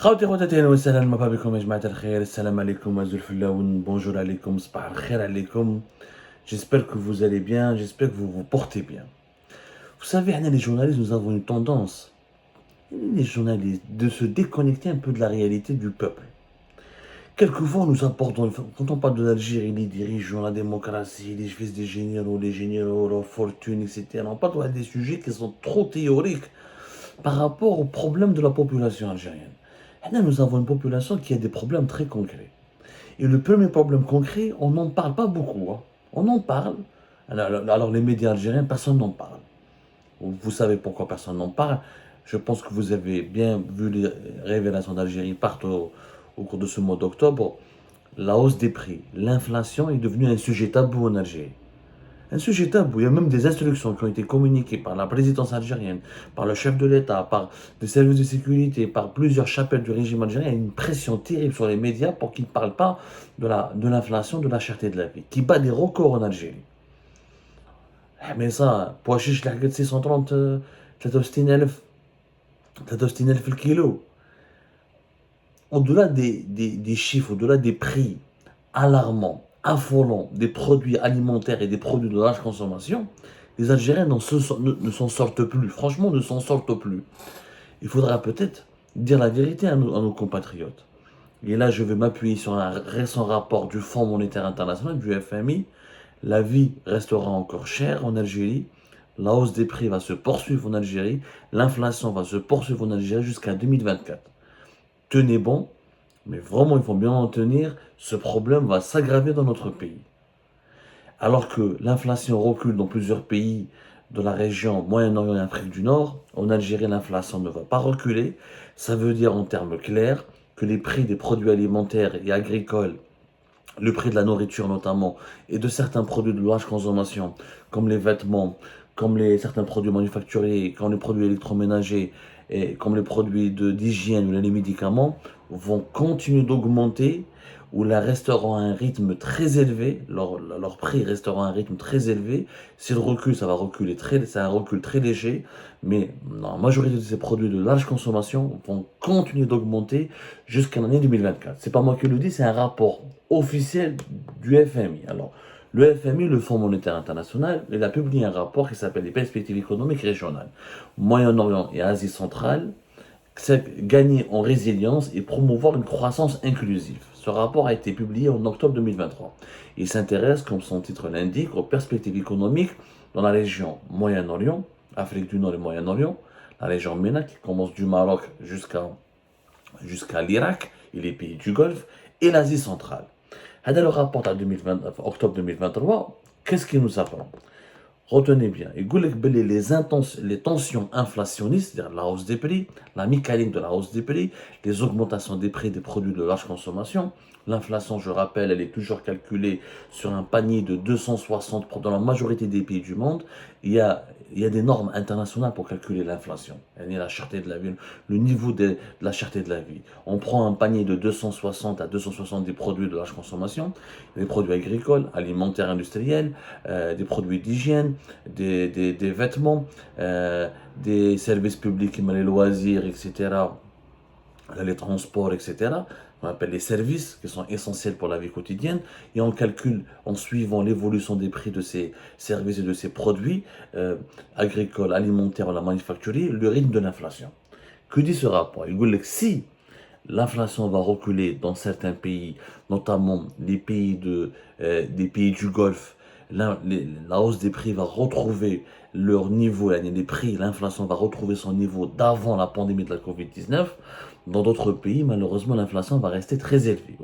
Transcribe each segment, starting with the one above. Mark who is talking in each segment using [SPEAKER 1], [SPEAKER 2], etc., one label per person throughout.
[SPEAKER 1] خوتي خواتاتي اهلا وسهلا مرحبا بكم يا جماعه الخير. السلام عليكم ازول الفلاون، بونجور عليكم، صباح الخير عليكم. J'espère que vous allez bien, j'espère que vous vous portez bien. Vous savez, les journalistes, nous avons une tendance, les journalistes, de se déconnecter un peu de la réalité du peuple. Quelquefois, nous apportons, quand on parle de l'Algérie, les dirigeants, la démocratie, les fils des généraux, leur fortune, etc. On parle des sujets qui sont trop théoriques par rapport aux problèmes de la population algérienne. Et là, nous avons une population qui a des problèmes très concrets. Et le premier problème concret, on n'en parle pas beaucoup, hein. On en parle. Alors, les médias algériens, personne n'en parle. Vous savez pourquoi personne n'en parle. Je pense que vous avez bien vu les révélations d'Algérie partout au cours de ce mois d'octobre. La hausse des prix, l'inflation est devenue un sujet tabou en Algérie. Un sujet tabou. Il y a même des instructions qui ont été communiquées par la présidence algérienne, par le chef de l'État, par des services de sécurité, par plusieurs chapelles du régime algérien. Il y a une pression terrible sur les médias pour qu'ils ne parlent pas de l'inflation, de la cherté de la vie, qui bat des records en Algérie. Mais ça, pois chiche, la 630, 63 000 le kilo. Au-delà des chiffres, au-delà des prix alarmants, affolants des produits alimentaires et des produits de large consommation, les Algériens ne s'en sortent plus. Franchement, ne s'en sortent plus. Il faudra peut-être dire la vérité à nos compatriotes. Et là, je vais m'appuyer sur un récent rapport du Fonds monétaire international, du FMI. La vie restera encore chère en Algérie. La hausse des prix va se poursuivre en Algérie. L'inflation va se poursuivre en Algérie jusqu'à 2024. Tenez bon, mais vraiment, il faut bien en tenir. Ce problème va s'aggraver dans notre pays. Alors que l'inflation recule dans plusieurs pays de la région Moyen-Orient et Afrique du Nord, en Algérie, l'inflation ne va pas reculer. Ça veut dire en termes clairs que les prix des produits alimentaires et agricoles, le prix de la nourriture notamment, et de certains produits de large consommation, comme les vêtements, comme certains produits manufacturiers, comme les produits électroménagers, et comme les produits d'hygiène ou les médicaments, vont continuer d'augmenter, ou là resteront à un rythme très élevé, leur prix resteront à un rythme très élevé. S'ils reculent, ça va reculer c'est un recul très léger, mais la majorité de ces produits de large consommation vont continuer d'augmenter jusqu'à l'année 2024. C'est pas moi qui le dis, c'est un rapport officiel du FMI. Alors, le FMI, le Fonds monétaire international, il a publié un rapport qui s'appelle les perspectives économiques régionales. Moyen-Orient et Asie centrale, gagner en résilience et promouvoir une croissance inclusive. Ce rapport a été publié en octobre 2023. Il s'intéresse, comme son titre l'indique, aux perspectives économiques dans la région Moyen-Orient, Afrique du Nord et Moyen-Orient, la région MENA qui commence du Maroc jusqu'à l'Irak et les pays du Golfe, et l'Asie centrale. Le rapport à octobre 2023, qu'est-ce qu'il nous apprend? Retenez bien, les tensions inflationnistes, c'est-à-dire la hausse des prix, la mécanique de la hausse des prix, les augmentations des prix des produits de large consommation. L'inflation, je rappelle, elle est toujours calculée sur un panier de 260 dans la majorité des pays du monde. Il y a des normes internationales pour calculer l'inflation. La cherté de la vie, le niveau de la cherté de la vie. On prend un panier de 260 à 270 produits de large consommation, des produits agricoles, alimentaires, industriels, des produits d'hygiène, des vêtements, des services publics, les loisirs, etc., les transports, etc. On appelle les services qui sont essentiels pour la vie quotidienne, et on calcule en suivant l'évolution des prix de ces services et de ces produits agricoles, alimentaires ou la manufacturier, le rythme de l'inflation. Que dit ce rapport? Il dit que si l'inflation va reculer dans certains pays, notamment des pays du Golfe, la hausse des prix va retrouver leur niveau, les prix, l'inflation va retrouver son niveau d'avant la pandémie de la Covid-19. Dans d'autres pays, malheureusement, l'inflation va rester très élevée.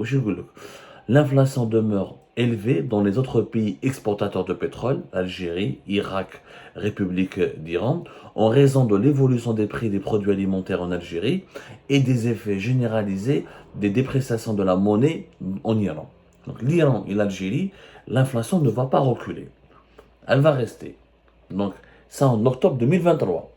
[SPEAKER 1] L'inflation demeure élevée dans les autres pays exportateurs de pétrole, Algérie, Irak, République d'Iran, en raison de l'évolution des prix des produits alimentaires en Algérie et des effets généralisés des dépréciations de la monnaie en Iran. Donc l'Iran et l'Algérie, l'inflation ne va pas reculer. Elle va rester. Donc ça en octobre 2023.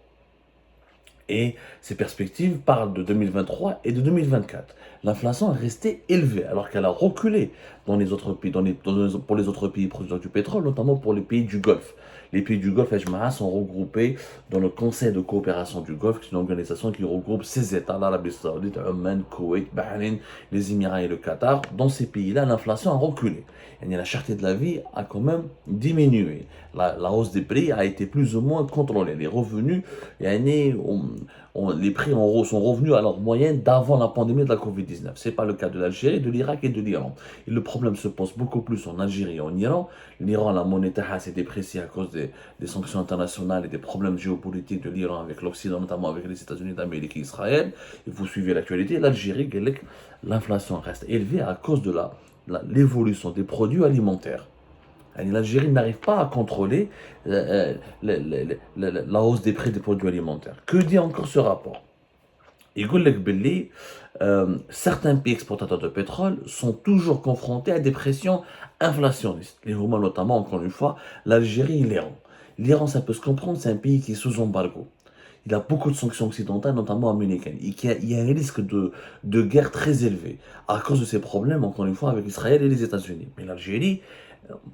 [SPEAKER 1] Et ces perspectives parlent de 2023 et de 2024. L'inflation est restée élevée alors qu'elle a reculé dans les autres pays, pour les autres pays producteurs du pétrole, notamment pour les pays du Golfe. Les pays du Golfe, Ejma'a, sont regroupés dans le Conseil de coopération du Golfe, qui est une organisation qui regroupe ces États, l'Arabie Saoudite, Oman, Koweït, Bahreïn, les Émirats et le Qatar. Dans ces pays-là, l'inflation a reculé. Et la cherté de la vie a quand même diminué. La hausse des prix a été plus ou moins contrôlée. Les revenus, les prix sont revenus à leur moyenne d'avant la pandémie de la Covid-19. Ce n'est pas le cas de l'Algérie, de l'Irak et de l'Iran. Et le problème se pose beaucoup plus en Algérie et en Iran. L'Iran, la monnaie s'est dépréciée à cause des sanctions internationales et des problèmes géopolitiques de l'Iran avec l'Occident, notamment avec les États-Unis d'Amérique et Israël. Et vous suivez l'actualité. L'Algérie, l'inflation reste élevée à cause de l'évolution des produits alimentaires. L'Algérie n'arrive pas à contrôler la hausse des prix des produits alimentaires. Que dit encore ce rapport? Il dit que certains pays exportateurs de pétrole sont toujours confrontés à des pressions inflationnistes. Les Roumains notamment, encore une fois, l'Algérie et l'Iran. L'Iran, ça peut se comprendre, c'est un pays qui est sous embargo. Il a beaucoup de sanctions occidentales, notamment américaines. Il y a un risque de guerre très élevé à cause de ces problèmes, encore une fois, avec Israël et les États-Unis. Mais l'Algérie,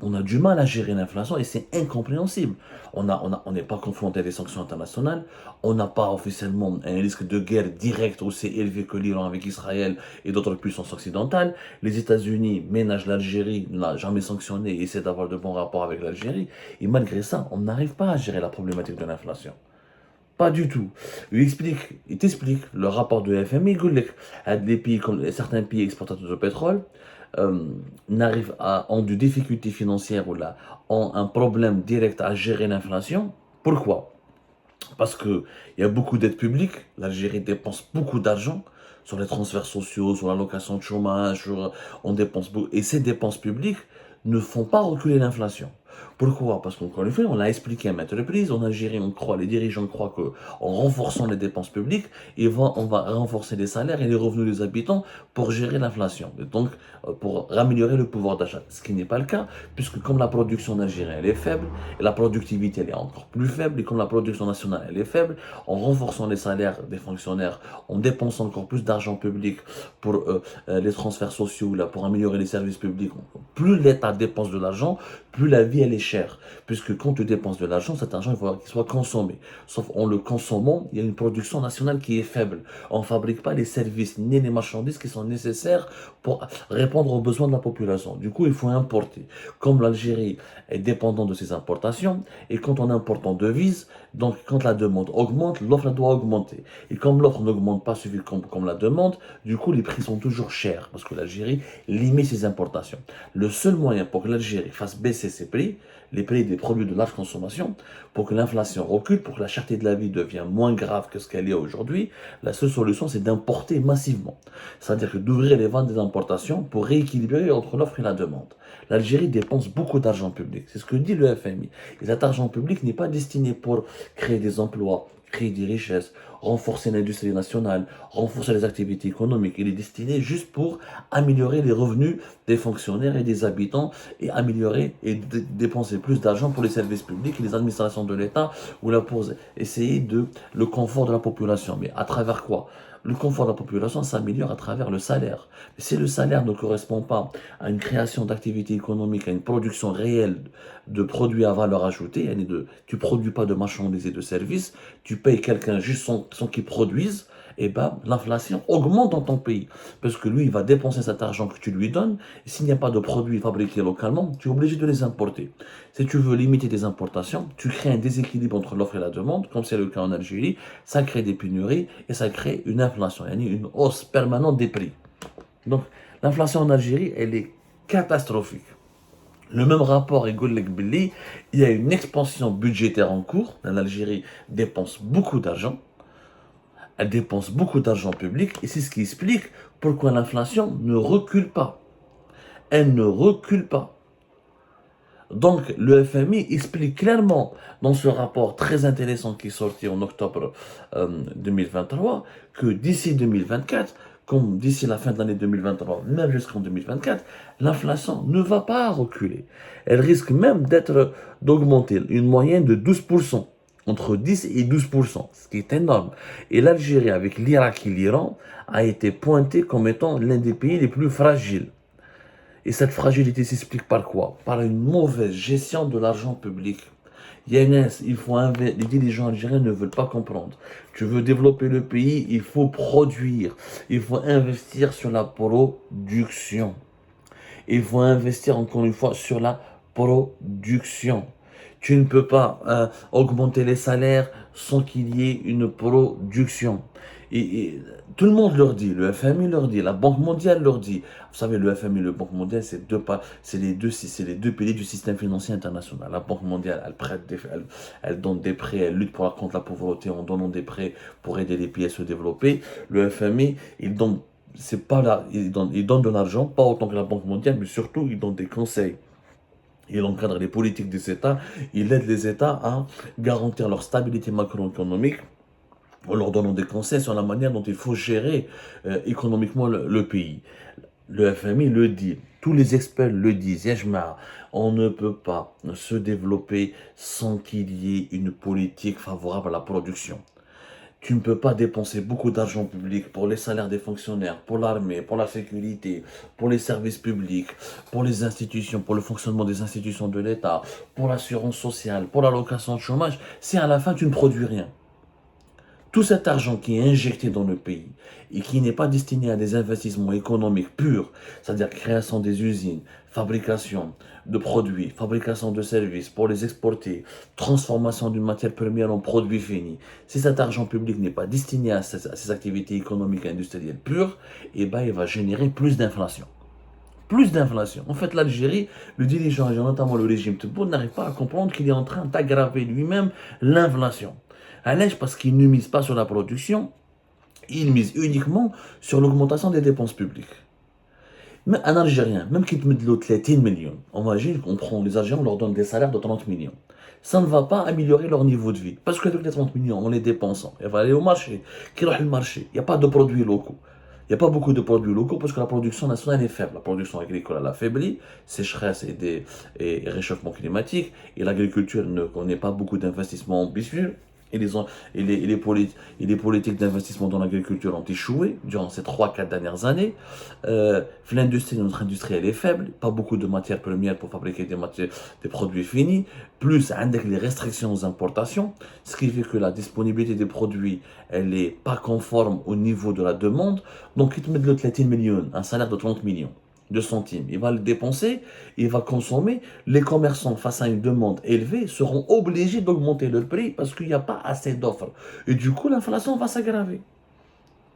[SPEAKER 1] on a du mal à gérer l'inflation et c'est incompréhensible. On n'est pas confronté à des sanctions internationales, on n'a pas officiellement un risque de guerre direct aussi élevé que l'Iran avec Israël et d'autres puissances occidentales. Les États-Unis ménagent l'Algérie, n'a jamais sanctionné et essaient d'avoir de bons rapports avec l'Algérie. Et malgré ça, on n'arrive pas à gérer la problématique de l'inflation. Pas du tout. Il t'explique, le rapport de FMI, des pays comme certains pays exportateurs de pétrole ont des difficultés financières ou là, ont un problème direct à gérer l'inflation. Pourquoi? Parce qu'il y a beaucoup d'aides publiques, l'Algérie dépense beaucoup d'argent sur les transferts sociaux, sur l'allocation de chômage, on dépense beaucoup, et ces dépenses publiques ne font pas reculer l'inflation. Pourquoi? Parce qu'encore une fois, on l'a expliqué à maintes reprises, en Algérie, les dirigeants croient qu'en renforçant les dépenses publiques, on va renforcer les salaires et les revenus des habitants pour gérer l'inflation. Et donc, pour améliorer le pouvoir d'achat. Ce qui n'est pas le cas, puisque comme la production algérienne elle est faible, et la productivité elle est encore plus faible, et comme la production nationale elle est faible, en renforçant les salaires des fonctionnaires, en dépensant encore plus d'argent public pour les transferts sociaux, là, pour améliorer les services publics, plus l'État dépense de l'argent, plus la vie elle est chère. Puisque quand tu dépenses de l'argent, cet argent il faut qu'il soit consommé. Sauf en le consommant, il y a une production nationale qui est faible. On ne fabrique pas les services ni les marchandises qui sont nécessaires pour répondre aux besoins de la population. Du coup, il faut importer. Comme l'Algérie est dépendante de ses importations, et quand on importe en devises, donc quand la demande augmente, l'offre doit augmenter. Et comme l'offre n'augmente pas suffisamment comme la demande, du coup les prix sont toujours chers, parce que l'Algérie limite ses importations. Le seul moyen pour que l'Algérie fasse baisser ses prix, les prix des produits de large consommation, pour que l'inflation recule, pour que la cherté de la vie devienne moins grave que ce qu'elle est aujourd'hui, la seule solution c'est d'importer massivement. C'est-à-dire que d'ouvrir les ventes des importations pour rééquilibrer entre l'offre et la demande. L'Algérie dépense beaucoup d'argent public, c'est ce que dit le FMI. Et cet argent public n'est pas destiné pour créer des emplois, créer des richesses, renforcer l'industrie nationale, renforcer les activités économiques. Il est destiné juste pour améliorer les revenus des fonctionnaires et des habitants et améliorer et dépenser plus d'argent pour les services publics et les administrations de l'État ou là pour essayer le confort de la population. Mais à travers quoi? Le confort de la population s'améliore à travers le salaire. Mais si le salaire ne correspond pas à une création d'activités économiques, à une production réelle de produits à valeur ajoutée, tu ne produis pas de marchandises et de services, tu payes quelqu'un juste sans qu'il produise, et ben l'inflation augmente dans ton pays. Parce que lui, il va dépenser cet argent que tu lui donnes, et s'il n'y a pas de produits fabriqués localement, tu es obligé de les importer. Si tu veux limiter tes importations, tu crées un déséquilibre entre l'offre et la demande, comme c'est le cas en Algérie, ça crée des pénuries et ça crée une inflation, une hausse permanente des prix. Donc l'inflation en Algérie, elle est catastrophique. Le même rapport est Billy, il y a une expansion budgétaire en cours. L'Algérie dépense beaucoup d'argent. Elle dépense beaucoup d'argent public et c'est ce qui explique pourquoi l'inflation ne recule pas. Elle ne recule pas. Donc le FMI explique clairement dans ce rapport très intéressant qui est sorti en octobre 2023 que d'ici 2024, comme d'ici la fin de l'année 2023, même jusqu'en 2024, l'inflation ne va pas reculer. Elle risque même d'augmenter une moyenne de 12% entre 10 et 12%, ce qui est énorme. Et l'Algérie, avec l'Irak et l'Iran, a été pointée comme étant l'un des pays les plus fragiles. Et cette fragilité s'explique par quoi? Par une mauvaise gestion de l'argent public. Younes, les dirigeants algériens ne veulent pas comprendre. Tu veux développer le pays, il faut produire. Il faut investir sur la production. Il faut investir encore une fois sur la production. Tu ne peux pas augmenter les salaires sans qu'il y ait une production. Et tout le monde leur dit, le FMI leur dit, la Banque mondiale leur dit. Vous savez, le FMI et le Banque mondiale, c'est les deux piliers du système financier international. La Banque mondiale, elle donne des prêts, elle lutte contre la pauvreté en donnant des prêts pour aider les pays à se développer. Le FMI, il donne de l'argent, pas autant que la Banque mondiale, mais surtout, il donne des conseils. Il encadre les politiques des États, il aide les États à garantir leur stabilité macroéconomique en leur donnant des conseils sur la manière dont il faut gérer économiquement le pays. Le FMI le dit, tous les experts le disent, on ne peut pas se développer sans qu'il y ait une politique favorable à la production. Tu ne peux pas dépenser beaucoup d'argent public pour les salaires des fonctionnaires, pour l'armée, pour la sécurité, pour les services publics, pour les institutions, pour le fonctionnement des institutions de l'État, pour l'assurance sociale, pour l'allocation de chômage, si à la fin tu ne produis rien. Tout cet argent qui est injecté dans le pays et qui n'est pas destiné à des investissements économiques purs, c'est-à-dire création des usines, fabrication de produits, fabrication de services pour les exporter, transformation d'une matière première en produit fini, si cet argent public n'est pas destiné à ces activités économiques et industrielles pures, il va générer plus d'inflation. Plus d'inflation. En fait, l'Algérie, le dirigeant, notamment le régime Tebboune, n'arrive pas à comprendre qu'il est en train d'aggraver lui-même l'inflation. Parce qu'il ne mise pas sur la production, il mise uniquement sur l'augmentation des dépenses publiques. Mais un Algérien, même qui te met de l'eau 30 millions, imagine qu'on prend les Algériens, on leur donne des salaires de 30 millions. Ça ne va pas améliorer leur niveau de vie. Parce que les 30 millions, on les dépensant. Il va aller au marché. Qui va le marché? Il n'y a pas de produits locaux. Il n'y a pas beaucoup de produits locaux parce que la production nationale est faible. La production agricole elle a affaibli, sécheresse et réchauffement climatique. Et l'agriculture ne connaît pas beaucoup d'investissements ambitieux. Et les politiques d'investissement dans l'agriculture ont échoué durant ces 3-4 dernières années. Notre industrie, elle est faible. Pas beaucoup de matières premières pour fabriquer des produits finis. Plus, avec les restrictions aux importations, ce qui fait que la disponibilité des produits, elle n'est pas conforme au niveau de la demande. Donc, il te met de 30 millions, un salaire de 30 millions de centimes. Il va le dépenser, il va consommer. Les commerçants, face à une demande élevée, seront obligés d'augmenter le prix parce qu'il n'y a pas assez d'offres. Et du coup, l'inflation va s'aggraver.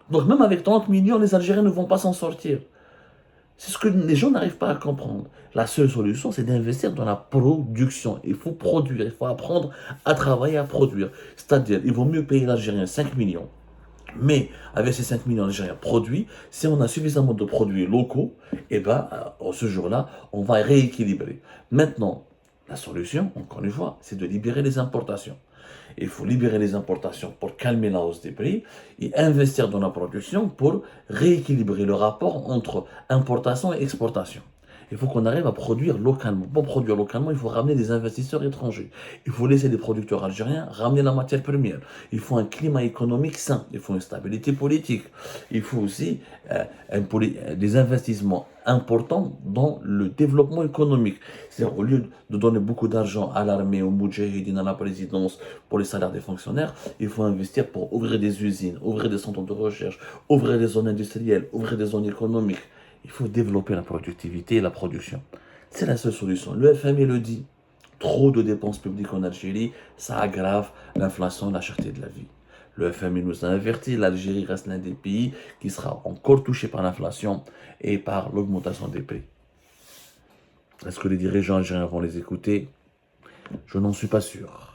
[SPEAKER 1] Donc même avec 30 millions, les Algériens ne vont pas s'en sortir. C'est ce que les gens n'arrivent pas à comprendre. La seule solution, c'est d'investir dans la production. Il faut produire, il faut apprendre à travailler, à produire. C'est-à-dire, il vaut mieux payer l'Algérien 5 millions. Mais avec ces 5 millions d'Algériens produits, si on a suffisamment de produits locaux, ce jour-là, on va rééquilibrer. Maintenant, la solution, encore une fois, c'est de libérer les importations. Il faut libérer les importations pour calmer la hausse des prix et investir dans la production pour rééquilibrer le rapport entre importation et exportation. Il faut qu'on arrive à produire localement. Pour produire localement, il faut ramener des investisseurs étrangers. Il faut laisser les producteurs algériens ramener la matière première. Il faut un climat économique sain. Il faut une stabilité politique. Il faut aussi des investissements importants dans le développement économique. C'est-à-dire, au lieu de donner beaucoup d'argent à l'armée, au Moudjahidine, à la présidence, pour les salaires des fonctionnaires, il faut investir pour ouvrir des usines, ouvrir des centres de recherche, ouvrir des zones industrielles, ouvrir des zones économiques. Il faut développer la productivité et la production. C'est la seule solution. Le FMI le dit. Trop de dépenses publiques en Algérie, ça aggrave l'inflation et la cherté de la vie. Le FMI nous a averti, l'Algérie reste l'un des pays qui sera encore touché par l'inflation et par l'augmentation des prix. Est-ce que les dirigeants algériens vont les écouter? Je n'en suis pas sûr.